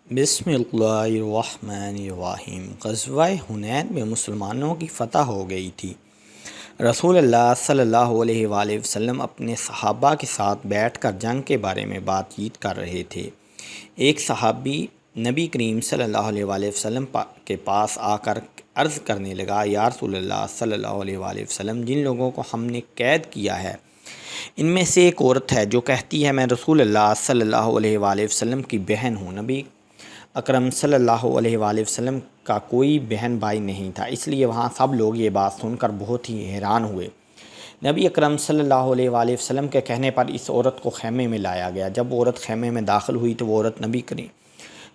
بسم اللہ الرحمن الرحیم۔ غزوہ حنین میں مسلمانوں کی فتح ہو گئی تھی۔ رسول اللہ صلی اللہ علیہ وآلہ وسلم اپنے صحابہ کے ساتھ بیٹھ کر جنگ کے بارے میں بات چیت کر رہے تھے۔ ایک صحابی نبی کریم صلی اللہ علیہ وآلہ وسلم کے پاس آ کر عرض کرنے لگا، یا رسول اللہ صلی اللہ علیہ وآلہ وسلم، جن لوگوں کو ہم نے قید کیا ہے ان میں سے ایک عورت ہے جو کہتی ہے میں رسول اللہ صلی اللہ علیہ وآلہ وسلم کی بہن ہوں۔ نبی اکرم صلی اللہ علیہ وآلہ وسلم کا کوئی بہن بھائی نہیں تھا، اس لیے وہاں سب لوگ یہ بات سن کر بہت ہی حیران ہوئے۔ نبی اکرم صلی اللہ علیہ وآلہ وسلم کے کہنے پر اس عورت کو خیمے میں لایا گیا۔ جب عورت خیمے میں داخل ہوئی تو وہ عورت نبی کریم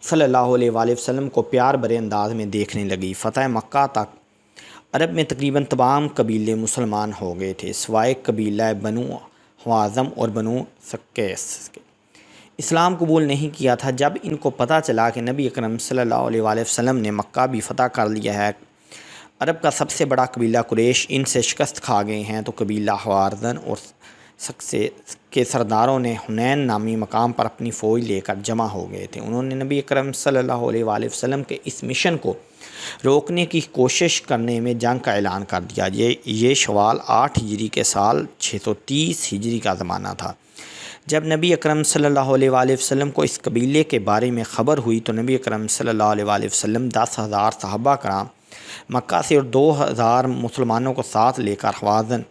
صلی اللہ علیہ وآلہ وسلم کو پیار بھرے انداز میں دیکھنے لگی۔ فتح مکہ تک عرب میں تقریباً تمام قبیلے مسلمان ہو گئے تھے سوائے قبیلہ بنو حوازم اور بنو سقیس کے۔ اسلام قبول نہیں کیا تھا۔ جب ان کو پتہ چلا کہ نبی اکرم صلی اللہ علیہ وآلہ وسلم نے مکہ بھی فتح کر لیا ہے، عرب کا سب سے بڑا قبیلہ قریش ان سے شکست کھا گئے ہیں، تو قبیلہ حوازن اور سقیس کے سرداروں نے حنین نامی مقام پر اپنی فوج لے کر جمع ہو گئے تھے۔ انہوں نے نبی اکرم صلی اللہ علیہ وآلہ وسلم کے اس مشن کو روکنے کی کوشش کرنے میں جنگ کا اعلان کر دیا۔ یہ شوال 8 ہجری کے سال 630 ہجری کا زمانہ تھا۔ جب نبی اکرم صلی اللہ علیہ وآلہ وسلم کو اس قبیلے کے بارے میں خبر ہوئی تو نبی اکرم صلی اللہ علیہ وآلہ وسلم 10,000 صحابہ کرام مکہ سے اور 2,000 مسلمانوں کو ساتھ لے کر حوازن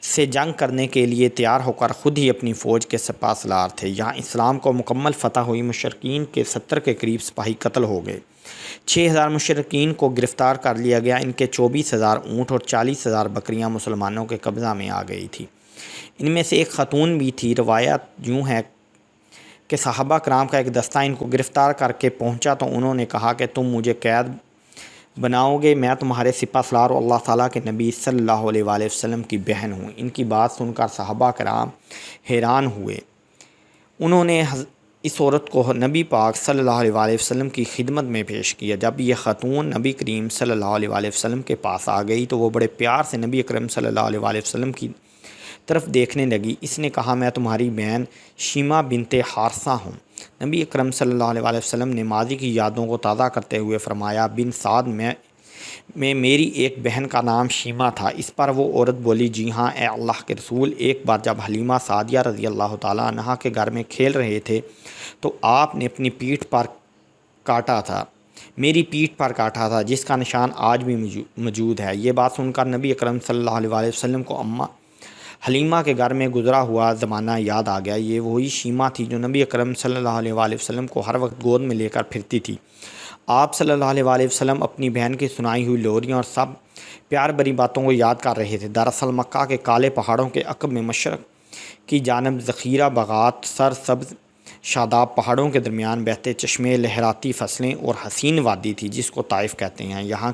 سے جنگ کرنے کے لیے تیار ہو کر خود ہی اپنی فوج کے سپاہ سالار تھے۔ یہاں اسلام کو مکمل فتح ہوئی۔ مشرکین کے 70 کے قریب سپاہی قتل ہو گئے۔ 6,000 مشرکین کو گرفتار کر لیا گیا۔ ان کے 24,000 اونٹ اور 40,000 بکریاں مسلمانوں کے قبضہ میں آ گئی تھی۔ ان میں سے ایک خاتون بھی تھی۔ روایت یوں ہے کہ صحابہ کرام کا ایک دستہ ان کو گرفتار کر کے پہنچا تو انہوں نے کہا کہ تم مجھے قید بناؤ گے، میں تمہارے سپہ سالار اور اللہ تعالیٰ کے نبی صلی اللہ علیہ وآلہ وسلم کی بہن ہوں۔ ان کی بات سن کر صحابہ کرام حیران ہوئے۔ انہوں نے اس عورت کو نبی پاک صلی اللہ علیہ وآلہ وسلم کی خدمت میں پیش کیا۔ جب یہ خاتون نبی کریم صلی اللہ علیہ وآلہ وسلم کے پاس آ گئی تو وہ بڑے پیار سے نبی اکرم صلی اللہ علیہ وآلہ وسلم کی طرف دیکھنے لگی۔ اس نے کہا میں تمہاری بہن شیمہ بنت حارثہ ہوں۔ نبی اکرم صلی اللہ علیہ وآلہ وسلم نے ماضی کی یادوں کو تازہ کرتے ہوئے فرمایا، بن سعد میں میری ایک بہن کا نام شیمہ تھا۔ اس پر وہ عورت بولی، جی ہاں اے اللہ کے رسول، ایک بار جب حلیمہ سعدیہ رضی اللہ تعالیٰ عنہا کے گھر میں کھیل رہے تھے تو آپ نے اپنی پیٹھ پر کاٹا تھا، میری پیٹھ پر کاٹا تھا، جس کا نشان آج بھی موجود ہے۔ یہ بات سن کر نبی اکرم صلی اللہ علیہ وآلہ وسلم کو اماں حلیمہ کے گھر میں گزرا ہوا زمانہ یاد آ گیا۔ یہ وہی شیمہ تھی جو نبی اکرم صلی اللہ علیہ وآلہ وسلم کو ہر وقت گود میں لے کر پھرتی تھی۔ آپ صلی اللہ علیہ وآلہ وسلم اپنی بہن کی سنائی ہوئی لوریاں اور سب پیار بری باتوں کو یاد کر رہے تھے۔ دراصل مکہ کے کالے پہاڑوں کے عقب میں مشرق کی جانب ذخیرہ باغات، سرسبز شاداب پہاڑوں کے درمیان بہتے چشمے، لہراتی فصلیں اور حسین وادی تھی جس کو طائف کہتے ہیں۔ یہاں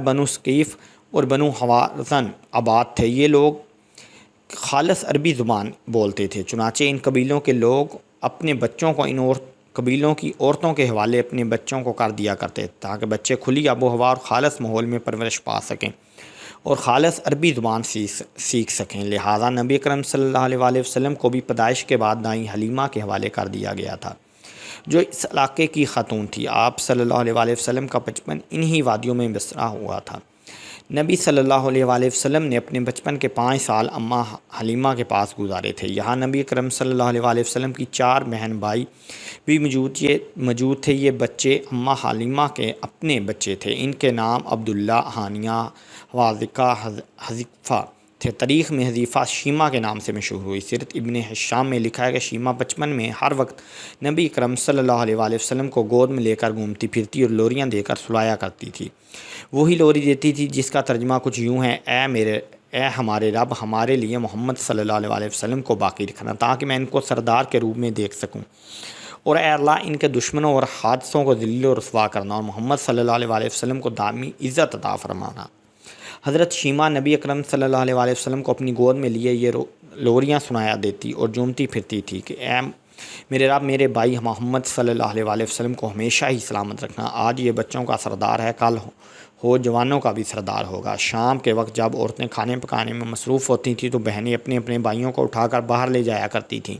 بنو ثقیف اور بنو حوازن آباد تھے۔ یہ لوگ خالص عربی زبان بولتے تھے، چنانچہ ان قبیلوں کے لوگ اپنے بچوں کو ان قبیلوں کی عورتوں کے حوالے اپنے بچوں کو کر دیا کرتے تاکہ بچے کھلی آب و ہوا اور خالص ماحول میں پرورش پا سکیں اور خالص عربی زبان سیکھ سکیں۔ لہٰذا نبی اکرم صلی اللہ علیہ وآلہ وسلم کو بھی پیدائش کے بعد دائیں حلیمہ کے حوالے کر دیا گیا تھا جو اس علاقے کی خاتون تھی۔ آپ صلی اللہ علیہ وآلہ وسلم کا بچپن انہی وادیوں میں بسرا ہوا تھا۔ نبی صلی اللہ علیہ وآلہ وسلم نے اپنے بچپن کے 5 سال اماں حلیمہ کے پاس گزارے تھے۔ یہاں نبی اکرم صلی اللہ علیہ وآلہ وسلم کی 4 بہن بھائی بھی موجود تھے۔ یہ بچے اماں حلیمہ کے اپنے بچے تھے۔ ان کے نام عبداللہ، ہانیہ، واثقہ، حذیفہ تھے۔ تاریخ میں حذیفہ شیمہ کے نام سے مشہور ہوئی۔ سیرت ابن ہشام میں لکھا ہے کہ شیمہ بچپن میں ہر وقت نبی اکرم صلی اللہ علیہ وآلہ وسلم کو گود میں لے کر گھومتی پھرتی اور لوریاں دے کر سلایا کرتی تھی۔ وہی لوری دیتی تھی جس کا ترجمہ کچھ یوں ہے، اے ہمارے رب، ہمارے لیے محمد صلی اللہ علیہ وآلہ وسلم کو باقی رکھنا تاکہ میں ان کو سردار کے روپ میں دیکھ سکوں، اور اے اللہ ان کے دشمنوں اور حادثوں کو ذلیل و رسوا کرنا اور محمد صلی اللہ علیہ وآلہ وسلم کو دائمی عزت عطا فرمانا۔ حضرت شیمہ نبی اکرم صلی اللہ علیہ وآلہ وسلم کو اپنی گود میں لیے یہ لوریاں سنایا دیتی اور جومتی پھرتی تھی کہ اے میرے رب، میرے بھائی محمد صلی اللہ علیہ وآلہ وسلم کو ہمیشہ ہی سلامت رکھنا۔ آج یہ بچوں کا سردار ہے، کل ہو جوانوں کا بھی سردار ہوگا۔ شام کے وقت جب عورتیں کھانے پکانے میں مصروف ہوتی تھیں تو بہنیں اپنے اپنے بھائیوں کو اٹھا کر باہر لے جایا کرتی تھیں۔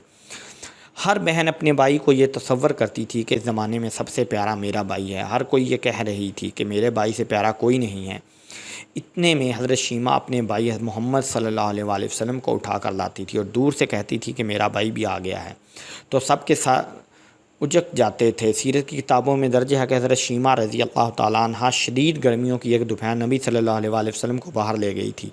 ہر بہن اپنے بھائی کو یہ تصور کرتی تھی کہ اس زمانے میں سب سے پیارا میرا بھائی ہے، ہر کوئی یہ کہہ رہی تھی کہ میرے بھائی سے پیارا کوئی نہیں ہے۔ اتنے میں حضرت شیمہ اپنے بھائی محمد صلی اللہ علیہ وآلہ وسلم کو اٹھا کر لاتی تھی اور دور سے کہتی تھی کہ میرا بھائی بھی آ گیا ہے، تو سب کے ساتھ اجک جاتے تھے۔ سیرت کی کتابوں میں درج ہے کہ حضرت شیمہ رضی اللہ تعالیٰ عنہ شدید گرمیوں کی ایک دوپہر نبی صلی اللہ علیہ وآلہ وسلم کو باہر لے گئی تھی۔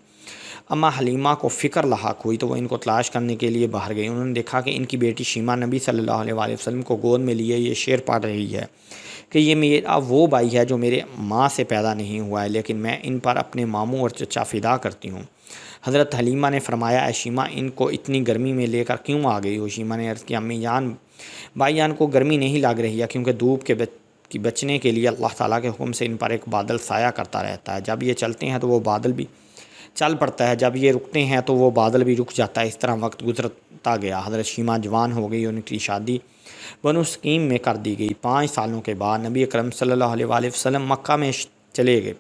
اماں حلیمہ کو فکر لاحق ہوئی تو وہ ان کو تلاش کرنے کے لیے باہر گئی۔ انہوں نے دیکھا کہ ان کی بیٹی شیمہ نبی صلی اللہ علیہ وآلہ وسلم کو گود میں لیے یہ شعر پڑھ رہی ہے کہ یہ میرا وہ بھائی ہے جو میرے ماں سے پیدا نہیں ہوا ہے، لیکن میں ان پر اپنے ماموں اور چچا فدا کرتی ہوں۔ حضرت حلیمہ نے فرمایا، اے شیمہ، ان کو اتنی گرمی میں لے کر کیوں آ گئی ہو؟ شیمہ نے عرض کیا، امی جان، بھائی جان کو گرمی نہیں لگ رہی ہے کیونکہ دھوپ کی بچنے کے لیے اللہ تعالیٰ کے حکم سے ان پر ایک بادل سایہ کرتا رہتا ہے۔ جب یہ چلتے ہیں تو وہ بادل بھی چل پڑتا ہے، جب یہ رکتے ہیں تو وہ بادل بھی رک جاتا ہے۔ اس طرح وقت گزرتا گیا۔ حضرت شیمہ جوان ہو گئی اور ان کی شادی بنو سکیم میں کر دی گئی۔ 5 سالوں کے بعد نبی اکرم صلی اللہ علیہ وآلہ وسلم مکہ میں چلے گئے۔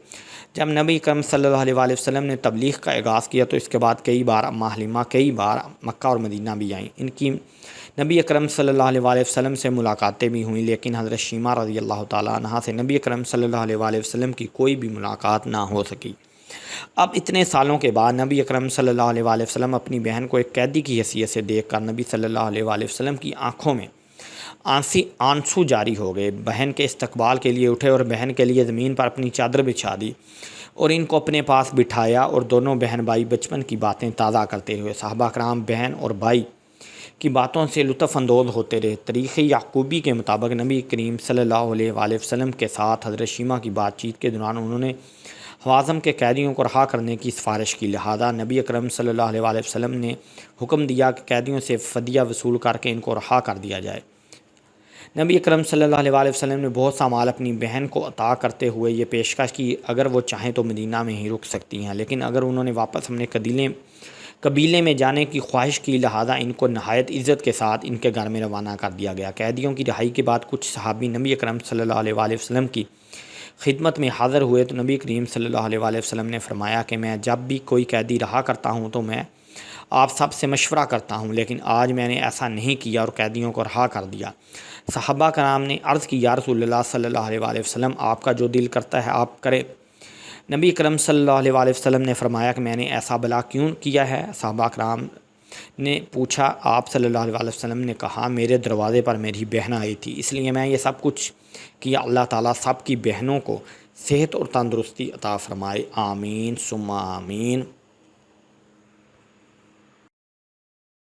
جب نبی اکرم صلی اللہ علیہ وآلہ وسلم نے تبلیغ کا آغاز کیا تو اس کے بعد کئی بار اماں حلیمہ کئی بار مکہ اور مدینہ بھی آئیں۔ ان کی نبی اکرم صلی اللہ علیہ وآلہ وسلم سے ملاقاتیں بھی ہوئیں، لیکن حضرت شیمہ رضی اللہ تعالیٰ عنہا سے نبی اکرم صلی اللہ علیہ وآلہ وسلم کی کوئی بھی ملاقات نہ ہو سکی۔ اب اتنے سالوں کے بعد نبی اکرم صلی اللہ علیہ وآلہ وسلم اپنی بہن کو ایک قیدی کی حیثیت سے دیکھ کر نبی صلی اللہ علیہ وآلہ وسلم کی آنکھوں میں آنسو جاری ہو گئے۔ بہن کے استقبال کے لیے اٹھے اور بہن کے لیے زمین پر اپنی چادر بچھا دی اور ان کو اپنے پاس بٹھایا اور دونوں بہن بھائی بچپن کی باتیں تازہ کرتے ہوئے صحابہ کرام بہن اور بھائی کی باتوں سے لطف اندوز ہوتے رہے۔ تاریخ یعقوبی کے مطابق نبی کریم صلی اللہ علیہ وآلہ وسلم کے ساتھ حضرت شیمہ کی بات چیت کے دوران انہوں نے حوازن کے قیدیوں کو رہا کرنے کی سفارش کی، لہذا نبی اکرم صلی اللہ علیہ وآلہ وسلم نے حکم دیا کہ قیدیوں سے فدیہ وصول کر کے ان کو رہا کر دیا جائے۔ نبی اکرم صلی اللہ علیہ وآلہ وسلم نے بہت سا مال اپنی بہن کو عطا کرتے ہوئے یہ پیشکش کی اگر وہ چاہیں تو مدینہ میں ہی رک سکتی ہیں، لیکن اگر انہوں نے واپس اپنے قبیلے میں جانے کی خواہش کی، لہذا ان کو نہایت عزت کے ساتھ ان کے گھر میں روانہ کر دیا گیا۔ قیدیوں کی رہائی کے بعد کچھ صحابی نبی اکرم صلی اللہ علیہ وآلہ وسلم کی خدمت میں حاضر ہوئے تو نبی کریم صلی اللہ علیہ وآلہ وسلم نے فرمایا کہ میں جب بھی کوئی قیدی رہا کرتا ہوں تو میں آپ سب سے مشورہ کرتا ہوں، لیکن آج میں نے ایسا نہیں کیا اور قیدیوں کو رہا کر دیا۔ صحابہ کرام نے عرض کی، یا رسول اللہ صلی اللہ علیہ وآلہ وسلم، آپ کا جو دل کرتا ہے آپ کرے۔ نبی کرم صلی اللہ علیہ وآلہ وسلم نے فرمایا کہ میں نے ایسا بھلا کیوں کیا ہے؟ صحابہ کرام نے پوچھا، آپ صلی اللہ علیہ وآلہ وسلم نے کہا، میرے دروازے پر میری بہن آئی تھی، اس لیے میں یہ سب کچھ کیا۔ اللہ تعالیٰ سب کی بہنوں کو صحت اور تندرستی عطا فرمائے، آمین ثم آمین۔